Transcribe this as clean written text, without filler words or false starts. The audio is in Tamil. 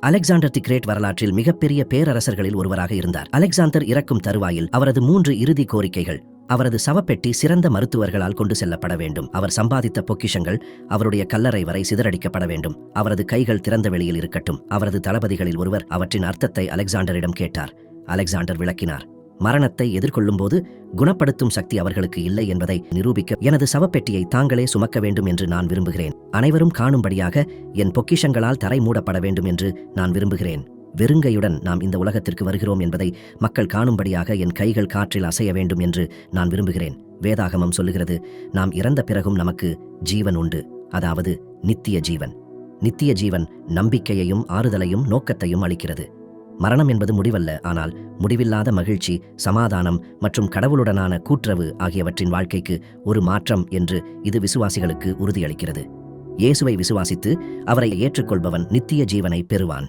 அலெக்சாண்டர் தி கிரேட் வரலாற்றில் மிகப்பெரிய பேரரசர்களில் ஒருவராக இருந்தார். அலெக்சாந்தர் இறக்கும் தருவாயில் அவரது 3 இறுதி கோரிக்கைகள்: அவரது சவப்பெட்டி சிறந்த மருத்துவர்களால் கொண்டு செல்லப்பட வேண்டும், அவர் சம்பாதித்த பொக்கிஷங்கள் அவருடைய கல்லறை வரை சிதறடிக்கப்பட வேண்டும், அவரது கைகள் திறந்த வெளியில் இருக்கட்டும். அவரது தளபதிகளில் ஒருவர் அவற்றின் அர்த்தத்தை அலெக்சாண்டரிடம் கேட்டார். அலெக்சாண்டர் விளக்கினார்: மரணத்தை எதிர்கொள்ளும்போது குணப்படுத்தும் சக்தி அவர்களுக்கு இல்லை என்பதை நிரூபிக்க எனது சவப்பெட்டியை தாங்களே சுமக்க வேண்டும் என்று நான் விரும்புகிறேன். அனைவரும் காணும்படியாக என் பொக்கிஷங்களால் தரை மூடப்பட வேண்டும் என்று நான் விரும்புகிறேன். வெறுங்கையுடன் நாம் இந்த உலகத்திற்கு வருகிறோம் என்பதை மக்கள் காணும்படியாக என் கைகள் காற்றில் அசைய வேண்டும் என்று நான் விரும்புகிறேன். வேதாகமம் சொல்லுகிறது, நாம் இறந்த பிறகும் நமக்கு ஜீவன் உண்டு, அதாவது நித்திய ஜீவன். நித்திய ஜீவன் நம்பிக்கையையும் ஆறுதலையும் நோக்கத்தையும் அளிக்கிறது. மரணம் என்பது முடிவல்ல, ஆனால் முடிவில்லாத மகிழ்ச்சி, சமாதானம் மற்றும் கடவுளுடனான கூட்டுறவு ஆகியவற்றின் வாழ்க்கைக்கு ஒரு மாற்றம் என்று இது விசுவாசிகளுக்கு உறுதியளிக்கிறது. இயேசுவை விசுவாசித்து அவரை ஏற்றுக்கொள்பவன் நித்திய ஜீவனை பெறுவான்.